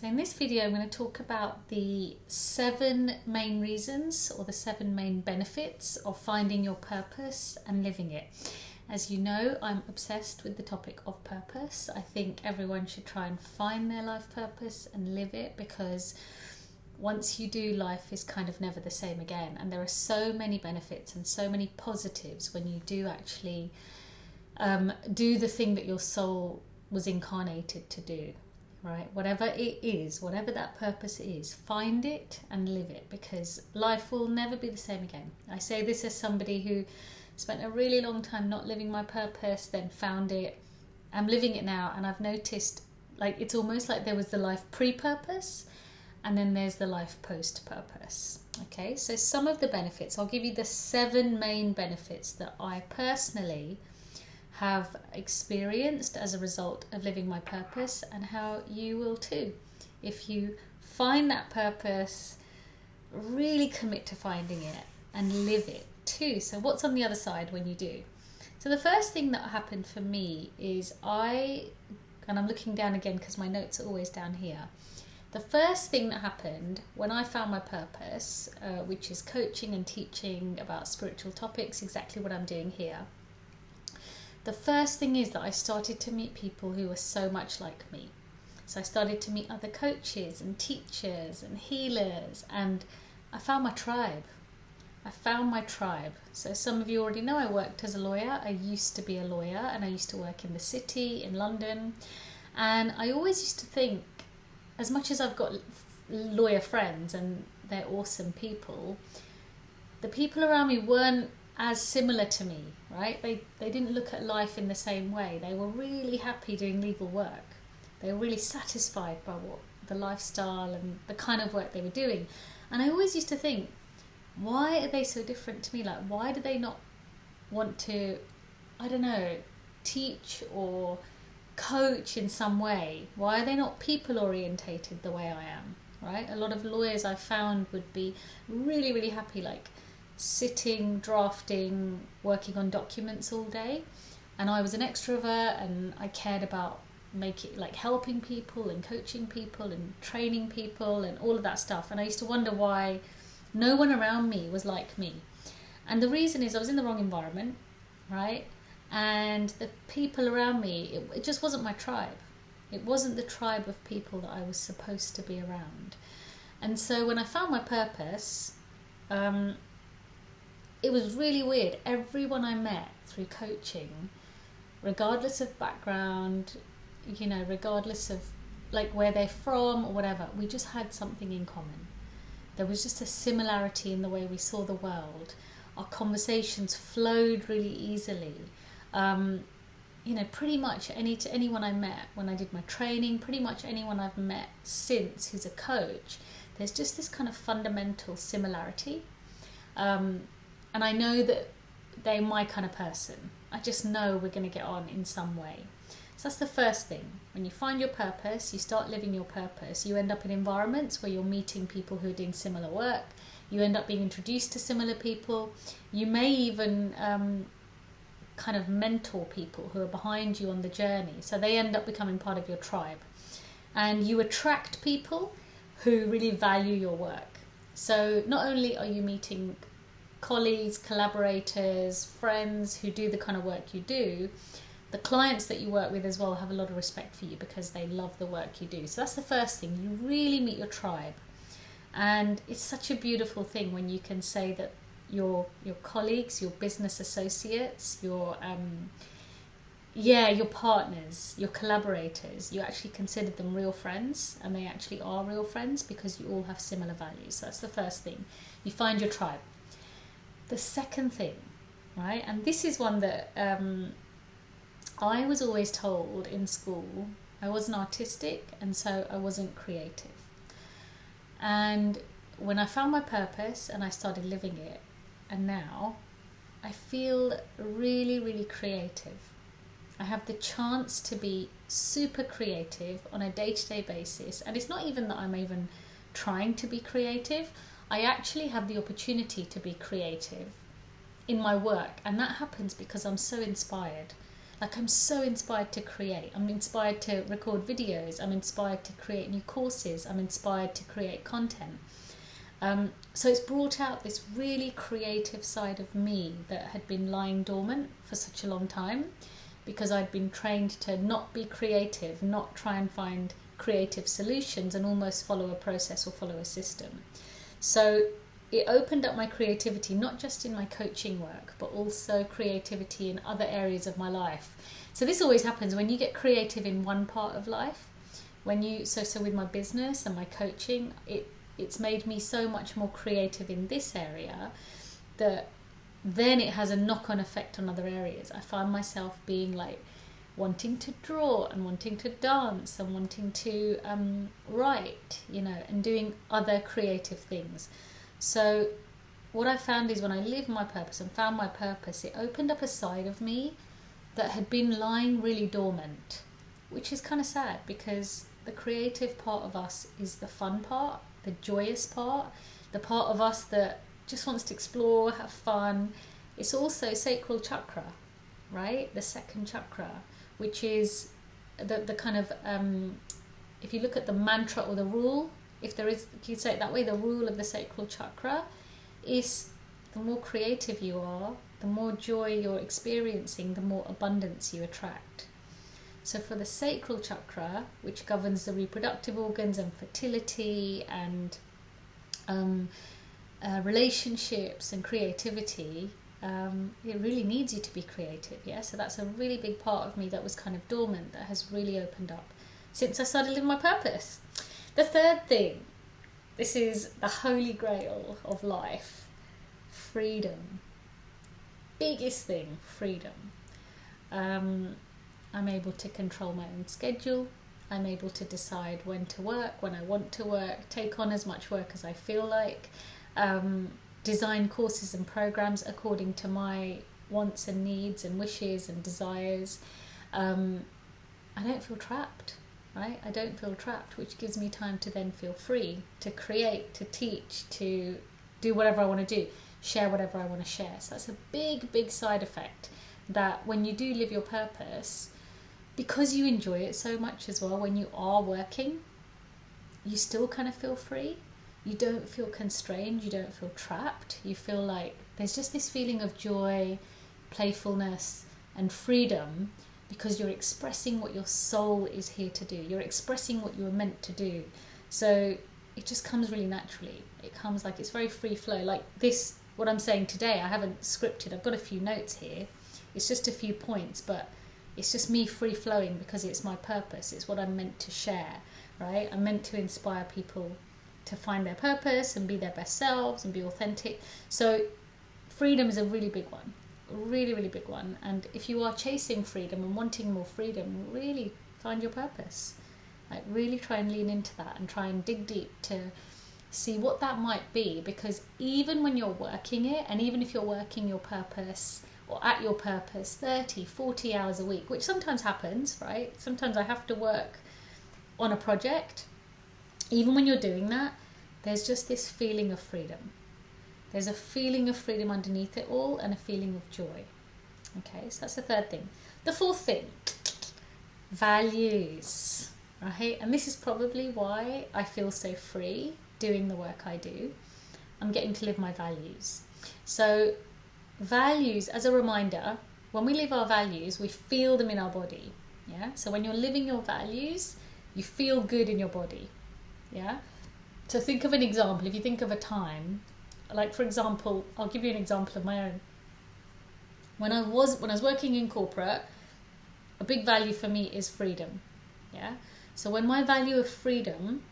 So in this video I'm going to talk about the 7 main reasons or the 7 main benefits of finding your purpose and living it. As you know, I'm obsessed with the topic of purpose. I think everyone should try and find their life purpose and live it, because once you do, life is kind of never the same again. And there are so many benefits and so many positives when you do actually do the thing that your soul was incarnated to do. Right, whatever it is, whatever that purpose is, find it and live it, because life will never be the same again. I say this as somebody who spent a really long time not living my purpose, then found it. I'm living it now, and I've noticed, like, it's almost like there was the life pre-purpose and then there's the life post-purpose. Okay, so some of the benefits, I'll give you the 7 main benefits that I personally have experienced as a result of living my purpose, and how you will too. If you find that purpose, really commit to finding it and live it too. So what's on the other side when you do? So the first thing that happened for me is and I'm looking down again because my notes are always down here. The first thing that happened when I found my purpose, which is coaching and teaching about spiritual topics, exactly what I'm doing here. The first thing is that I started to meet people who were so much like me. So I started to meet other coaches and teachers and healers, and I found my tribe. So some of you already know I worked as a lawyer. I used to be a lawyer, and I used to work in the city, in London. And I always used to think, as much as I've got lawyer friends and they're awesome people, the people around me weren't as similar to me, right? They didn't look at life in the same way. They were really happy doing legal work. They were really satisfied by what the lifestyle and the kind of work they were doing. And I always used to think, why are they so different to me? Like, why do they not want to, I don't know, teach or coach in some way? Why are they not people orientated the way I am, right? A lot of lawyers I found would be really, really happy, like, sitting, drafting, working on documents all day. And I was an extrovert, and I cared about helping people and coaching people and training people and all of that stuff. And I used to wonder why no one around me was like me. And the reason is I was in the wrong environment, right? And the people around me, it just wasn't my tribe. It wasn't the tribe of people that I was supposed to be around. And so when I found my purpose, it was really weird. Everyone I met through coaching, regardless of background, regardless of like where they're from or whatever, we just had something in common. There was just a similarity in the way we saw the world. Our conversations flowed really easily. Pretty much anyone I met when I did my training, pretty much anyone I've met since who's a coach, there's just this kind of fundamental similarity. And I know that they're my kind of person. I just know we're going to get on in some way. So that's the first thing. When you find your purpose, you start living your purpose. You end up in environments where you're meeting people who are doing similar work. You end up being introduced to similar people. You may even kind of mentor people who are behind you on the journey. So they end up becoming part of your tribe. And you attract people who really value your work. So not only are you meeting colleagues, collaborators, friends who do the kind of work you do, the clients that you work with as well have a lot of respect for you because they love the work you do. So that's the first thing. You really meet your tribe. And it's such a beautiful thing when you can say that your colleagues, your business associates, your partners, your collaborators, you actually consider them real friends, and they actually are real friends because you all have similar values. So that's the first thing. You find your tribe. The second thing, right, and this is one that I was always told in school, I wasn't artistic, and so I wasn't creative. And when I found my purpose and I started living it, and now I feel really, really creative. I have the chance to be super creative on a day-to-day basis. And it's not even that I'm even trying to be creative. I actually have the opportunity to be creative in my work. And that happens because I'm so inspired. Like, I'm so inspired to create. I'm inspired to record videos. I'm inspired to create new courses. I'm inspired to create content. So it's brought out this really creative side of me that had been lying dormant for such a long time, because I'd been trained to not be creative, not try and find creative solutions, and almost follow a process or follow a system. So it opened up my creativity, not just in my coaching work, but also creativity in other areas of my life. So this always happens when you get creative in one part of life. So with my business and my coaching, it's made me so much more creative in this area that then it has a knock-on effect on other areas. I find myself being like wanting to draw and wanting to dance and wanting to write, and doing other creative things. So what I found is when I lived my purpose and found my purpose, it opened up a side of me that had been lying really dormant, which is kind of sad, because the creative part of us is the fun part, the joyous part, the part of us that just wants to explore, have fun. It's also sacral chakra, right? The second chakra, which is the kind of, if you look at the mantra or the rule, if there is, you could say it that way, the rule of the sacral chakra is the more creative you are, the more joy you're experiencing, the more abundance you attract. So for the sacral chakra, which governs the reproductive organs and fertility and relationships and creativity, it really needs you to be creative, yeah? So that's a really big part of me that was kind of dormant, that has really opened up since I started living my purpose. The third thing, this is the holy grail of life, freedom. Biggest thing, freedom. I'm able to control my own schedule. I'm able to decide when to work, when I want to work, take on as much work as I feel like, design courses and programs according to my wants and needs and wishes and desires. I don't feel trapped, right? I don't feel trapped, which gives me time to then feel free to create, to teach, to do whatever I want to do, share whatever I want to share. So that's a big, big side effect, that when you do live your purpose, because you enjoy it so much as well, when you are working, you still kind of feel free. You don't feel constrained, you don't feel trapped. You feel like there's just this feeling of joy, playfulness and freedom, because you're expressing what your soul is here to do. You're expressing what you were meant to do. So it just comes really naturally. It comes like, it's very free flow. Like this, what I'm saying today, I haven't scripted. I've got a few notes here. It's just a few points, but it's just me free flowing because it's my purpose. It's what I'm meant to share, right? I'm meant to inspire people to find their purpose and be their best selves and be authentic. So freedom is a really big one, really, really big one. And if you are chasing freedom and wanting more freedom, really find your purpose. Like really try and lean into that and try and dig deep to see what that might be. Because even when you're working it, and even if you're working your purpose or at your purpose 30, 40 hours a week, which sometimes happens, right? Sometimes I have to work on a project. Even when you're doing that, there's just this feeling of freedom. There's a feeling of freedom underneath it all and a feeling of joy. Okay, so that's the third thing. The fourth thing, values, right? And this is probably why I feel so free doing the work I do. I'm getting to live my values. So values, as a reminder, when we live our values, we feel them in our body. Yeah. So when you're living your values, you feel good in your body. Yeah. So think of an example. If you think of a time, like for example, I'll give you an example of my own. When I was working in corporate, a big value for me is freedom. Yeah. So when my value of freedom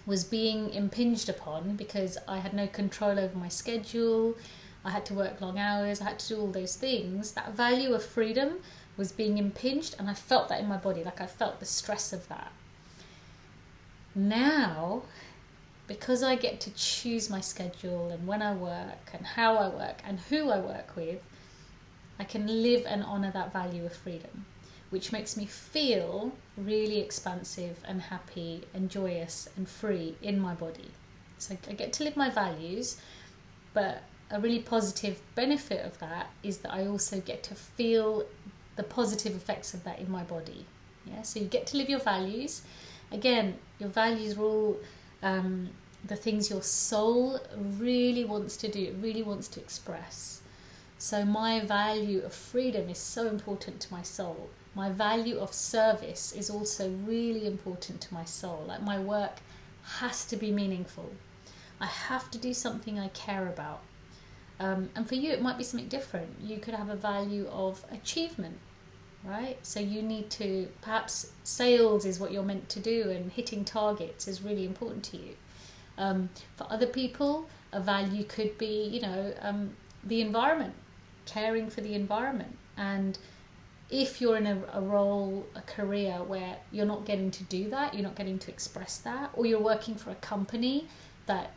was being impinged upon because I had no control over my schedule, I had to work long hours, I had to do all those things, that value of freedom was being impinged, and I felt that in my body, like I felt the stress of that. Now, because I get to choose my schedule and when I work and how I work and who I work with, I can live and honour that value of freedom, which makes me feel really expansive and happy and joyous and free in my body. So I get to live my values, but a really positive benefit of that is that I also get to feel the positive effects of that in my body. Yeah, so you get to live your values. Again, your values are all the things your soul really wants to do, really wants to express. So my value of freedom is so important to my soul. My value of service is also really important to my soul. Like, my work has to be meaningful. I have to do something I care about. And for you, it might be something different. You could have a value of achievement, right? So you need to, perhaps sales is what you're meant to do, and hitting targets is really important to you. For other people, a value could be, the environment, caring for the environment. And if you're in a role, a career where you're not getting to do that, you're not getting to express that, or you're working for a company that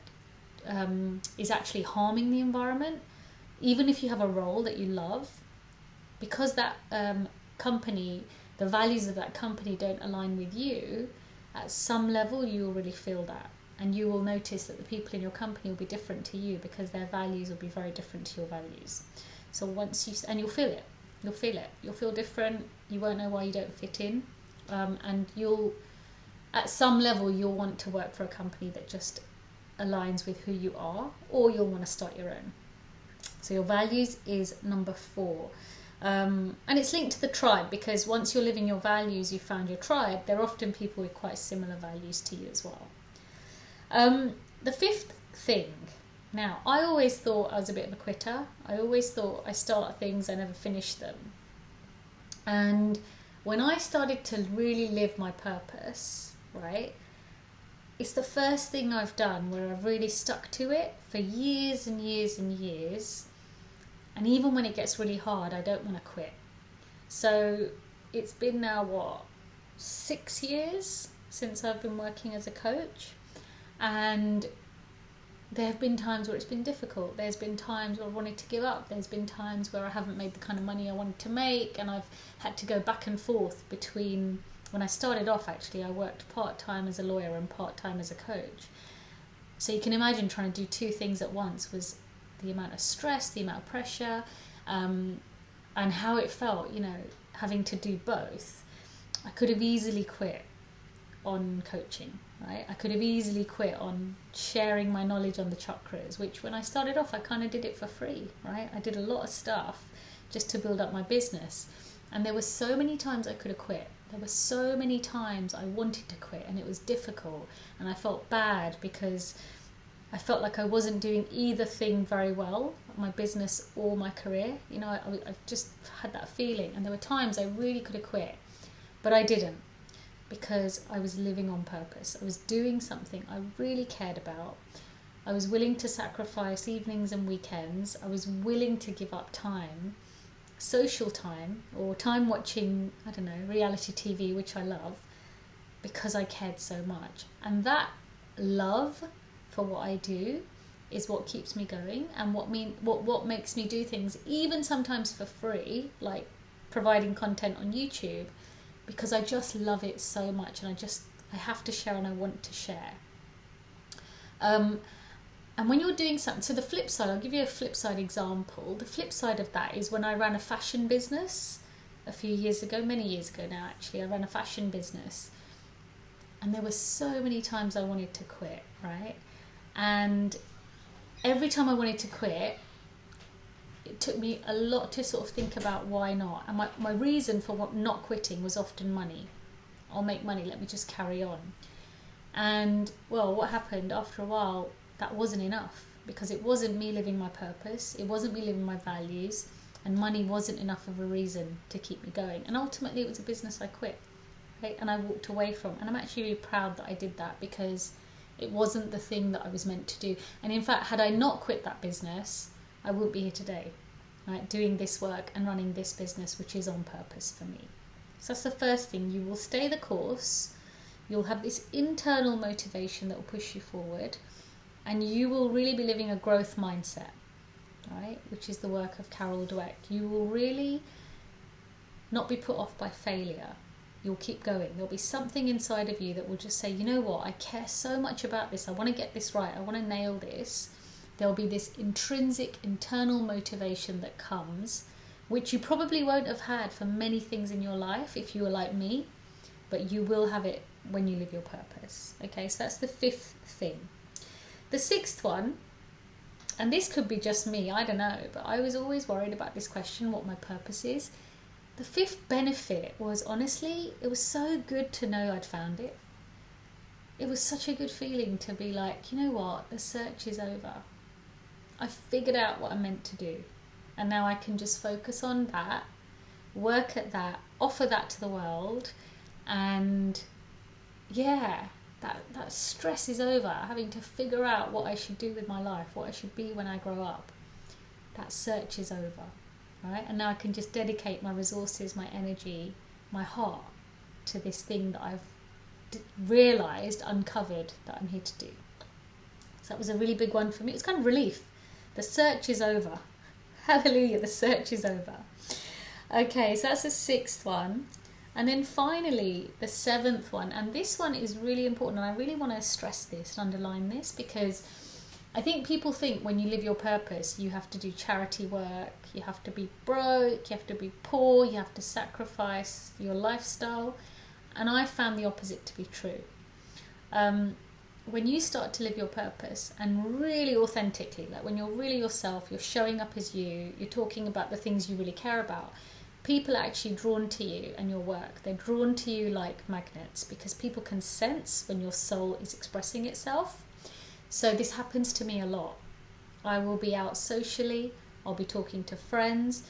is actually harming the environment, even if you have a role that you love, because that company, the values of that company don't align with you, at some level you will really feel that. And you will notice that the people in your company will be different to you, because their values will be very different to your values. So and you'll feel it. You'll feel different. You won't know why you don't fit in. And at some level, you'll want to work for a company that just aligns with who you are, or you'll want to start your own. So your values is number 4. And it's linked to the tribe, because once you're living your values, you found your tribe. They're often people with quite similar values to you as well. The 5th thing. Now, I always thought I was a bit of a quitter. I always thought I start things, I never finish them. And when I started to really live my purpose, right, it's the first thing I've done where I've really stuck to it for years and years and years. And even when it gets really hard, I don't want to quit. So it's been now, 6 years since I've been working as a coach. And there have been times where it's been difficult. There's been times where I wanted to give up. There's been times where I haven't made the kind of money I wanted to make, and I've had to go back and forth between, when I started off, actually, I worked part-time as a lawyer and part-time as a coach. So you can imagine trying to do 2 things at once was the amount of stress, the amount of pressure, and how it felt, having to do both. I could have easily quit on coaching, right? I could have easily quit on sharing my knowledge on the chakras, which when I started off, I kind of did it for free, right? I did a lot of stuff just to build up my business. And there were so many times I could have quit. There were so many times I wanted to quit, and it was difficult. And I felt bad because I felt like I wasn't doing either thing very well, my business or my career. I just had that feeling. And there were times I really could have quit, but I didn't. Because I was living on purpose. I was doing something I really cared about. I was willing to sacrifice evenings and weekends. I was willing to give up time, social time, or time watching, reality TV, which I love, because I cared so much. And that love for what I do is what keeps me going, and what makes me do things, even sometimes for free, like providing content on YouTube, because I just love it so much, and I have to share, and I want to share. And when you're doing something, so the flip side, I'll give you a flip side example. The flip side of that is when I ran a fashion business a few years ago, many years ago now actually, I ran a fashion business, and there were so many times I wanted to quit, right? And every time I wanted to quit, it took me a lot to sort of think about why not. And my reason for not quitting was often money. I'll make money, let me just carry on. And, well, what happened after a while, that wasn't enough, because it wasn't me living my purpose, it wasn't me living my values, and money wasn't enough of a reason to keep me going. And ultimately, it was a business I quit, right? And I walked away from. And I'm actually really proud that I did that, because it wasn't the thing that I was meant to do. And in fact, had I not quit that business, I wouldn't be here today, right, doing this work and running this business, which is on purpose for me. So that's the first thing. You will stay the course. You'll have this internal motivation that will push you forward, and you will really be living a growth mindset, right, which is the work of Carol Dweck. You will really not be put off by failure. You'll keep going. There'll be something inside of you that will just say, you know what, I care so much about this. I want to get this right. I want to nail this. There'll be this intrinsic internal motivation that comes which you probably won't have had for many things in your life if you were like me, but you will have it when you live your purpose. Okay, so that's the 5th thing. The 6th one, and this could be just me, I don't know, but I was always worried about this question, what my purpose is. The 5th benefit was, honestly, it was so good to know I'd found it. It was such a good feeling to be like, you know what, the search is over. I figured out what I'm meant to do. And now I can just focus on that, work at that, offer that to the world. And yeah, that stress is over, having to figure out what I should do with my life, what I should be when I grow up. That search is over, right? And now I can just dedicate my resources, my energy, my heart to this thing that I've realised, uncovered that I'm here to do. So that was a really big one for me. It's kind of relief. The search is over. Hallelujah, the search is over. Okay, so that's the 6th one. And then finally, the 7th one. And this one is really important. And I really want to stress this and underline this, because I think people think when you live your purpose, you have to do charity work, you have to be broke, you have to be poor, you have to sacrifice your lifestyle. And I found the opposite to be true. When you start to live your purpose and really authentically, like when you're really yourself, you're showing up as you, you're talking about the things you really care about, people are actually drawn to you and your work. They're drawn to you like magnets, because people can sense when your soul is expressing itself. So this happens to me a lot. I will be out socially, I'll be talking to friends,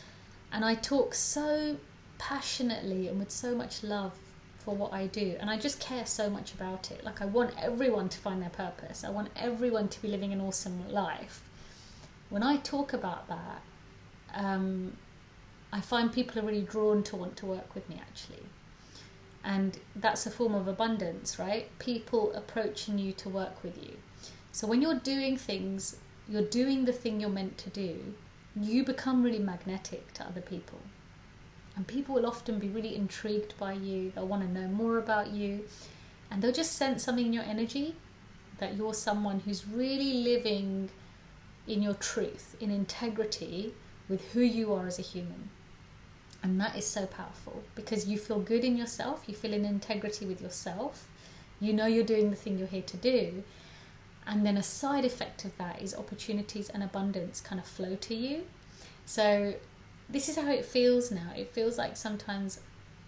and I talk so passionately and with so much love for what I do, and I just care so much about it. Like, I want everyone to find their purpose. I want everyone to be living an awesome life. When I talk about that, I find people are really drawn to want to work with me, actually. And that's a form of abundance, right? People approaching you to work with you. So when you're doing things, you're doing the thing you're meant to do, you become really magnetic to other people. And people will often be really intrigued by you. They'll want to know more about you. And they'll just sense something in your energy, that you're someone who's really living in your truth, in integrity with who you are as a human. And that is so powerful, because you feel good in yourself. You feel in integrity with yourself. You know you're doing the thing you're here to do. And then a side effect of that is opportunities and abundance kind of flow to you. So this is how it feels now. It feels like sometimes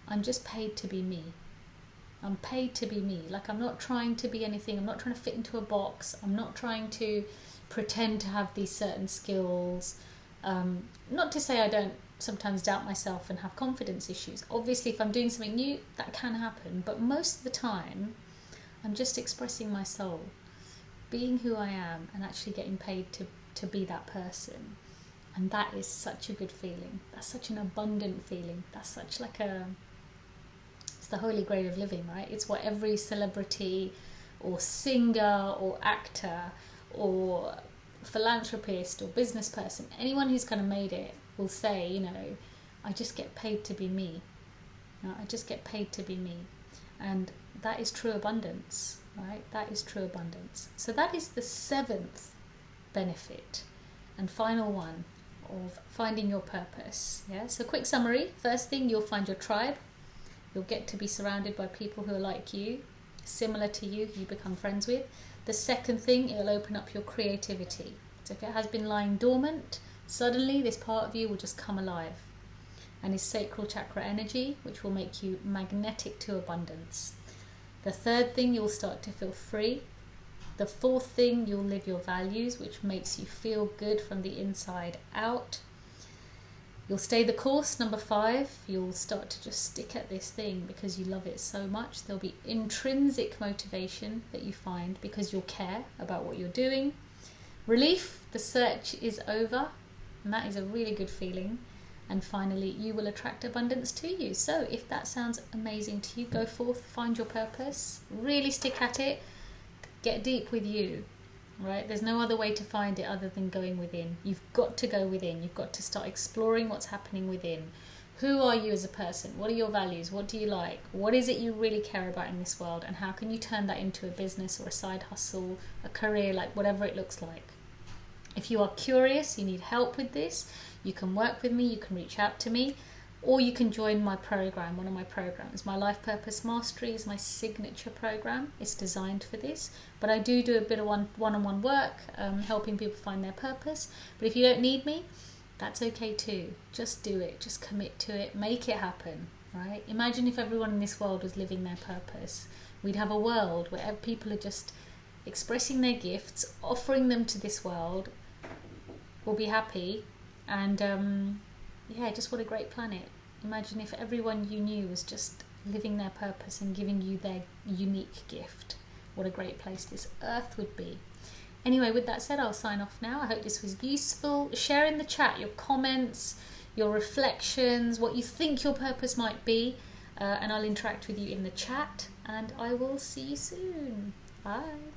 I'm just paid to be me. I'm paid to be me. Like, I'm not trying to be anything. I'm not trying to fit into a box. I'm not trying to pretend to have these certain skills. Not to say I don't sometimes doubt myself and have confidence issues. Obviously, if I'm doing something new, that can happen. But most of the time, I'm just expressing my soul, being who I am, and actually getting paid to be that person. And that is such a good feeling. That's such an abundant feeling. That's such like it's the holy grail of living, right? It's what every celebrity or singer or actor or philanthropist or business person, anyone who's kind of made it, will say, you know, I just get paid to be me. You know, I just get paid to be me. And that is true abundance, right? That is true abundance. So that is the 7th benefit and final one of finding your purpose. Yeah. So quick summary. First thing, you'll find your tribe. You'll get to be surrounded by people who are like you, similar to you, who you become friends with. The second thing, it'll open up your creativity. So if it has been lying dormant, suddenly this part of you will just come alive. And is sacral chakra energy, which will make you magnetic to abundance. The third thing, you'll start to feel free. The fourth thing, you'll live your values, which makes you feel good from the inside out. You'll stay the course. Number 5, you'll start to just stick at this thing because you love it so much. There'll be intrinsic motivation that you find because you'll care about what you're doing. Relief, the search is over, and that is a really good feeling. And finally, you will attract abundance to you. So if that sounds amazing to you, go forth, find your purpose, really stick at it. Get deep with you, right? There's no other way to find it other than going within. You've got to go within. You've got to start exploring what's happening within. Who are you as a person? What are your values? What do you like? What is it you really care about in this world? And how can you turn that into a business or a side hustle, a career, like whatever it looks like? If you are curious, you need help with this, you can work with me, you can reach out to me, or you can join my program, one of my programs. My Life Purpose Mastery is my signature program. It's designed for this, but I do a bit of one-on-one work, helping people find their purpose. But if you don't need me, that's okay too. Just do it, just commit to it, make it happen, right? Imagine if everyone in this world was living their purpose. We'd have a world where people are just expressing their gifts, offering them to this world, will be happy, and yeah, just what a great planet. Imagine if everyone you knew was just living their purpose and giving you their unique gift. What a great place this earth would be. Anyway, with that said, I'll sign off now. I hope this was useful. Share in the chat your comments, your reflections, what you think your purpose might be, and I'll interact with you in the chat, and I will see you soon. Bye.